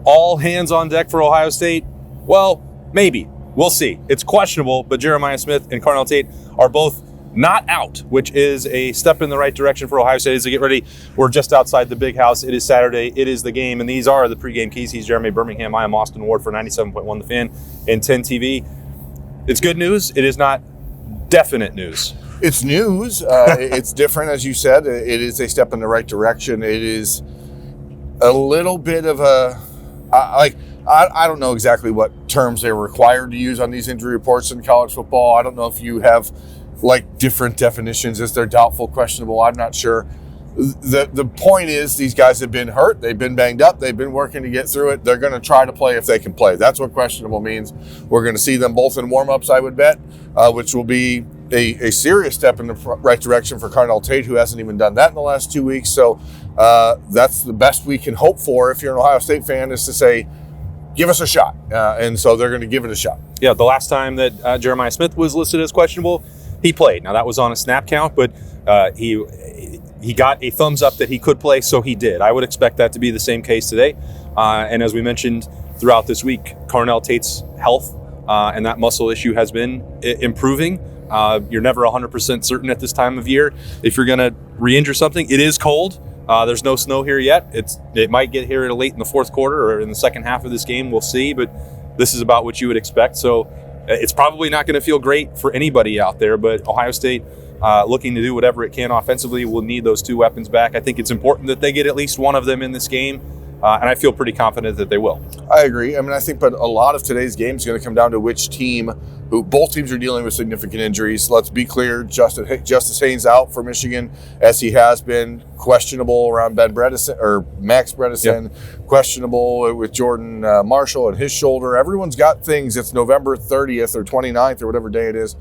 all hands on deck for Ohio State? Well, maybe. We'll see. It's questionable, but Jeremiah Smith and Carnell Tate are both not out, which is a step in the right direction for Ohio State as they get ready. We're just outside the Big House. It is Saturday. It is the game, and these are the pregame keys. He's Jeremy Birmingham. I am Austin Ward for 97.1 The Fan and 10 TV. It's good news. It is not definite news. It's news. It's different, as you said. It is a step in the right direction. It is a little bit of I don't know exactly what terms they're required to use on these injury reports in college football. I don't know if you have different definitions. Is there doubtful, questionable? I'm not sure. The point is these guys have been hurt. They've been banged up. They've been working to get through it. They're going to try to play if they can play. That's what questionable means. We're going to see them both in warm-ups, I would bet, which will be a serious step in the right direction for Carnell Tate, who hasn't even done that in the last 2 weeks. So that's the best we can hope for if you're an Ohio State fan, is to say, give us a shot. And so they're going to give it a shot. Yeah, the last time that Jeremiah Smith was listed as questionable, he played. Now, that was on a snap count, but he got a thumbs up that he could play, so he did. I would expect that to be the same case today. And as we mentioned throughout this week, Carnell Tate's health and that muscle issue has been improving. You're never 100% certain at this time of year if you're going to re-injure something. It is cold. There's no snow here yet. It might get here late in the fourth quarter or in the second half of this game. We'll see, but this is about what you would expect. So it's probably not going to feel great for anybody out there, but Ohio State, looking to do whatever it can offensively, will need those two weapons back. I think it's important that they get at least one of them in this game, and I feel pretty confident that they will. I agree. I mean, I think, but a lot of today's game is going to come down to which team. Both teams are dealing with significant injuries. Let's be clear, Justice Haynes out for Michigan, as he has been, questionable around Max Bredesen, yep. Questionable with Jordan Marshall and his shoulder. Everyone's got things. It's November 30th or 29th or whatever day it is.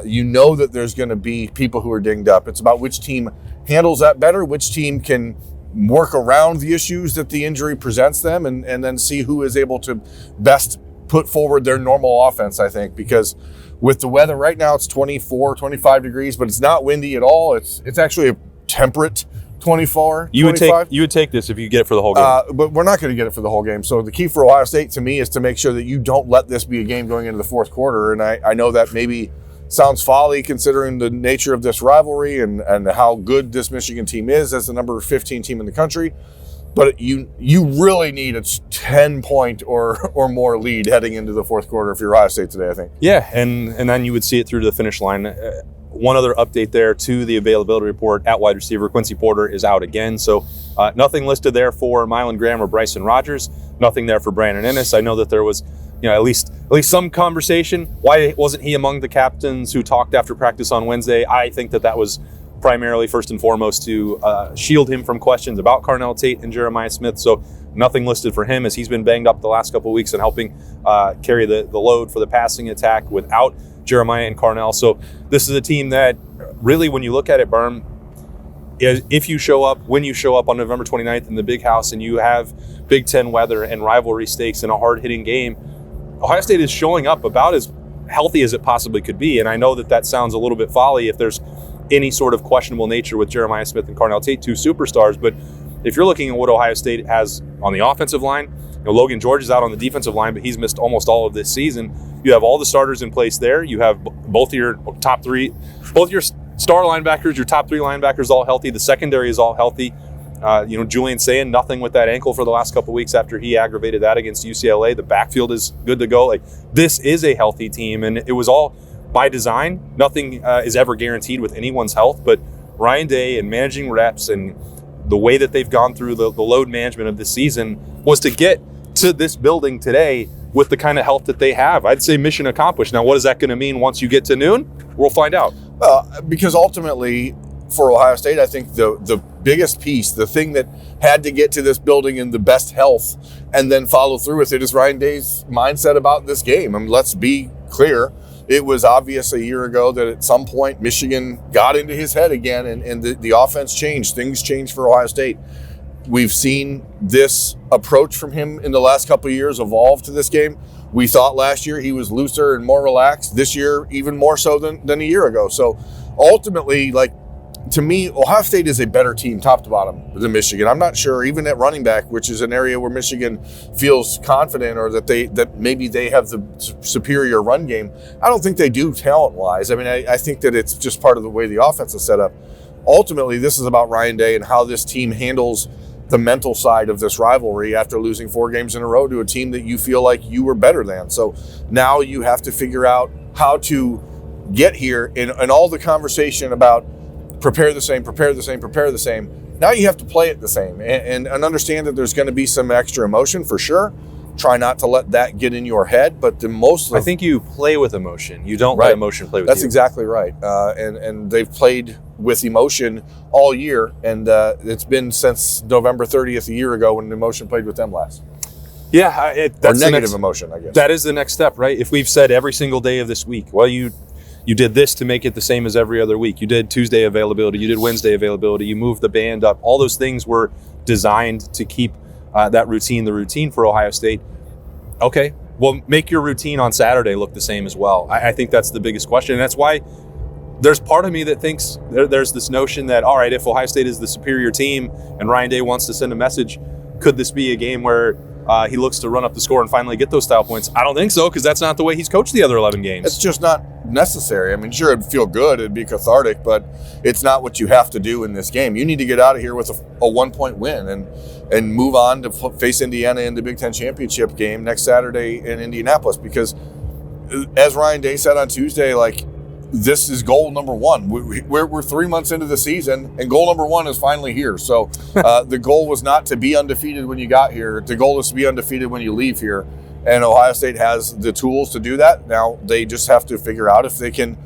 You know that there's going to be people who are dinged up. It's about which team handles that better, which team can work around the issues that the injury presents them, and then see who is able to best put forward their normal offense, I think, because with the weather right now, it's 24, 25 degrees, but it's not windy at all. It's actually a temperate 24, 25. You would take this if you get it for the whole game. But we're not going to get it for the whole game. So the key for Ohio State, to me, is to make sure that you don't let this be a game going into the fourth quarter. And I know that maybe sounds folly considering the nature of this rivalry and how good this Michigan team is as the number 15 team in the country. But you really need a 10-point or more lead heading into the fourth quarter if you're Ohio State today, I think. Yeah, and then you would see it through to the finish line. One other update there to the availability report at wide receiver, Quincy Porter is out again. So nothing listed there for Mylan Graham or Bryson Rogers. Nothing there for Brandon Ennis. I know that there was at least some conversation. Why wasn't he among the captains who talked after practice on Wednesday? I think that was primarily, first and foremost, to shield him from questions about Carnell Tate and Jeremiah Smith. So nothing listed for him, as he's been banged up the last couple of weeks and helping carry the load for the passing attack without Jeremiah and Carnell. So this is a team that really, when you look at it, Berm, if you show up, when you show up on November 29th in the Big House and you have Big Ten weather and rivalry stakes in a hard-hitting game, Ohio State is showing up about as healthy as it possibly could be. And I know that sounds a little bit folly if there's any sort of questionable nature with Jeremiah Smith and Carnell Tate, two superstars. But if you're looking at what Ohio State has on the offensive line, Logan George is out on the defensive line, but he's missed almost all of this season. You have all the starters in place there. You have both your star linebackers, your top three linebackers all healthy. The secondary is all healthy. Julian Sayin, nothing with that ankle for the last couple of weeks after he aggravated that against UCLA. The backfield is good to go. This is a healthy team, and it was all by design. Nothing is ever guaranteed with anyone's health, but Ryan Day and managing reps and the way that they've gone through the load management of this season was to get to this building today with the kind of health that they have. I'd say mission accomplished. Now, what is that going to mean once you get to noon? We'll find out. Because ultimately, for Ohio State, I think the biggest piece, the thing that had to get to this building in the best health and then follow through with it, is Ryan Day's mindset about this game. I mean, let's be clear. It was obvious a year ago that at some point Michigan got into his head again, and the offense changed. Things changed for Ohio State. We've seen this approach from him in the last couple of years evolve to this game. We thought last year he was looser and more relaxed. This year, even more so than a year ago. So ultimately, to me, Ohio State is a better team top to bottom than Michigan. I'm not sure, even at running back, which is an area where Michigan feels confident or that maybe they have the superior run game. I don't think they do talent-wise. I mean, I think that it's just part of the way the offense is set up. Ultimately, this is about Ryan Day and how this team handles the mental side of this rivalry after losing 4 games in a row to a team that you feel like you were better than. So now you have to figure out how to get here in all the conversation about prepare the same. Now you have to play it the same and understand that there's going to be some extra emotion for sure. Try not to let that get in your head, but I think you play with emotion. You don't right. let emotion play with That's you. Exactly right. And they've played with emotion all year, and it's been since November 30th a year ago when emotion played with them last. Yeah, that's or negative emotion, I guess. That is the next step, right? If we've said every single day of this week, well, you did this to make it the same as every other week. You did Tuesday availability. You did Wednesday availability. You moved the band up. All those things were designed to keep that routine, the routine for Ohio State. Okay, well, make your routine on Saturday look the same as well. I think that's the biggest question. And that's why there's part of me that thinks there's this notion that, all right, if Ohio State is the superior team and Ryan Day wants to send a message, could this be a game where he looks to run up the score and finally get those style points? I don't think so, because that's not the way he's coached the other 11 games. It's just not necessary. I mean, sure, it'd feel good, it'd be cathartic, but it's not what you have to do in this game. You need to get out of here with a 1-point win and move on to face Indiana in the Big Ten championship game next Saturday in Indianapolis, because as Ryan Day said on Tuesday, like, this is goal number 1. We're 3 months into the season, and goal number 1 is finally here. So the goal was not to be undefeated when you got here. The goal is to be undefeated when you leave here. And Ohio State has the tools to do that. Now they just have to figure out if they can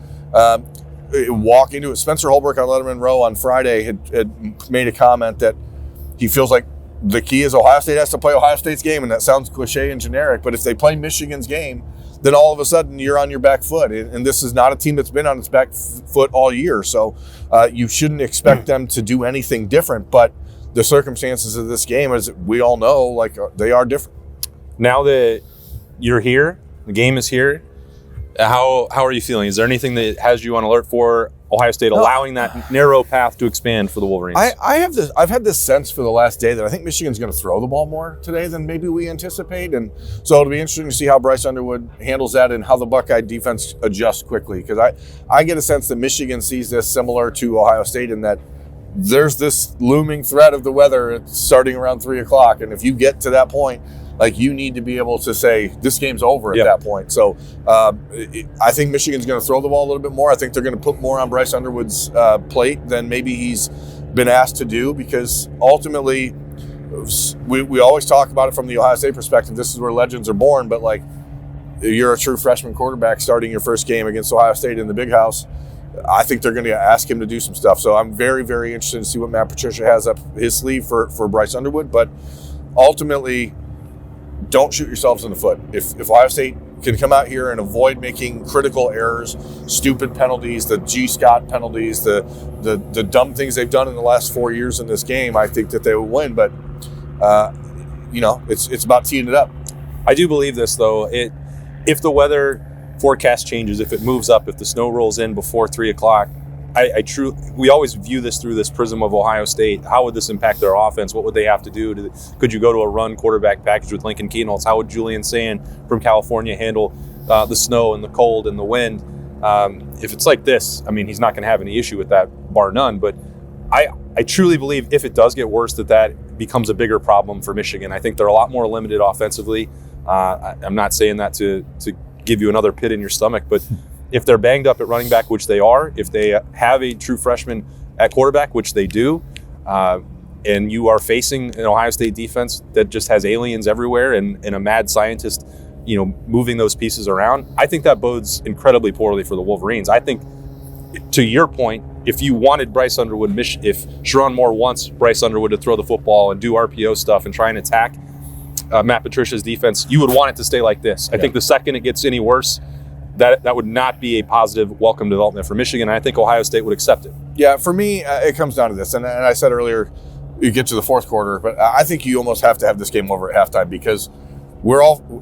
walk into it. Spencer Holbrook on Letterman Row on Friday had made a comment that he feels like the key is Ohio State has to play Ohio State's game, and that sounds cliche and generic, but if they play Michigan's game, then all of a sudden you're on your back foot. And this is not a team that's been on its back foot all year. So you shouldn't expect them to do anything different. But the circumstances of this game, as we all know, like, they are different. Now that you're here, the game is here, how are you feeling? Is there anything that has you on alert for Ohio State allowing that narrow path to expand for the Wolverines? I've had this sense for the last day that I think Michigan's going to throw the ball more today than maybe we anticipate, and so it'll be interesting to see how Bryce Underwood handles that and how the Buckeye defense adjusts quickly, because I get a sense that Michigan sees this similar to Ohio State in that there's this looming threat of the weather starting around 3 o'clock, and if you get to that point, like, you need to be able to say this game's over at that point. So I think Michigan's going to throw the ball a little bit more. I think they're going to put more on Bryce Underwood's plate than maybe he's been asked to do, because ultimately we always talk about it from the Ohio State perspective. This is where legends are born, but, like, you're a true freshman quarterback starting your first game against Ohio State in the Big House. I think they're going to ask him to do some stuff. So I'm very, very interested to see what Matt Patricia has up his sleeve for Bryce Underwood. But ultimately, don't shoot yourselves in the foot. If Ohio State can come out here and avoid making critical errors, stupid penalties, the G. Scott penalties, the dumb things they've done in the last 4 years in this game, I think that they will win. But, it's about teeing it up. I do believe this, though. If the weather forecast changes, if it moves up, if the snow rolls in before 3 o'clock, we always view this through this prism of Ohio State. How would this impact their offense? What would they have to do? Could you go to a run quarterback package with Lincoln Kienholz? How would Julian Sand from California handle the snow and the cold and the wind? If it's like this, I mean, he's not going to have any issue with that, bar none. But I truly believe if it does get worse, that becomes a bigger problem for Michigan. I think they're a lot more limited offensively. I'm not saying that to give you another pit in your stomach, but if they're banged up at running back, which they are, if they have a true freshman at quarterback, which they do, and you are facing an Ohio State defense that just has aliens everywhere and a mad scientist, moving those pieces around, I think that bodes incredibly poorly for the Wolverines. I think, to your point, if you wanted Bryce Underwood, if Sharon Moore wants Bryce Underwood to throw the football and do RPO stuff and try and attack Matt Patricia's defense, you would want it to stay like this. I think the second it gets any worse, that would not be a positive welcome development for Michigan. And I think Ohio State would accept it. Yeah, for me, it comes down to this. And I said earlier, you get to the fourth quarter, but I think you almost have to have this game over at halftime, because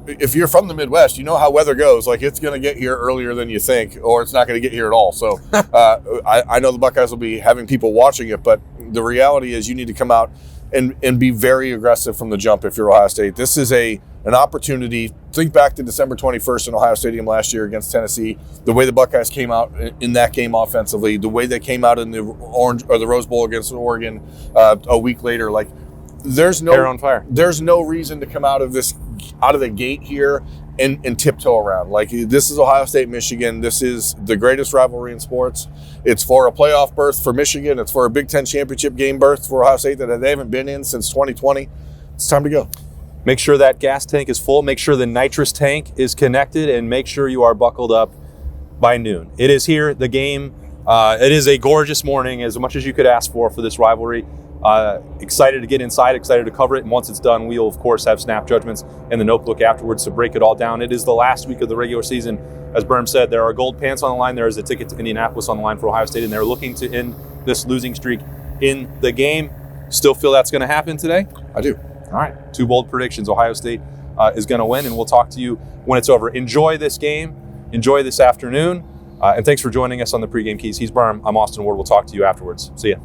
if you're from the Midwest, you know how weather goes. Like, it's going to get here earlier than you think, or it's not going to get here at all. So I know the Buckeyes will be having people watching it, but the reality is you need to come out and be very aggressive from the jump if you're Ohio State. This is an opportunity. Think back to December 21st in Ohio Stadium last year against Tennessee, the way the Buckeyes came out in that game offensively, the way they came out in the Rose Bowl against Oregon a week later. Like, there's hair on fire. There's no reason to come out of the gate here and tiptoe around. Like, this is Ohio State, Michigan. This is the greatest rivalry in sports. It's for a playoff berth for Michigan. It's for a Big Ten championship game berth for Ohio State that they haven't been in since 2020. It's time to go. Make sure that gas tank is full. Make sure the nitrous tank is connected, and make sure you are buckled up by noon. It is here, the game. It is a gorgeous morning, as much as you could ask for this rivalry. Excited to get inside, excited to cover it, and once it's done, we'll of course have snap judgments in the notebook afterwards to break it all down. It is the last week of the regular season. As Berm said, there are gold pants on the line. There is a ticket to Indianapolis on the line for Ohio State, and they're looking to end this losing streak in the game. Still feel that's going to happen today? I do. All right, 2 bold predictions. Ohio State is going to win, and we'll talk to you when it's over. Enjoy this game. Enjoy this afternoon. And thanks for joining us on the Pregame Keys. He's Berm. I'm Austin Ward. We'll talk to you afterwards. See ya.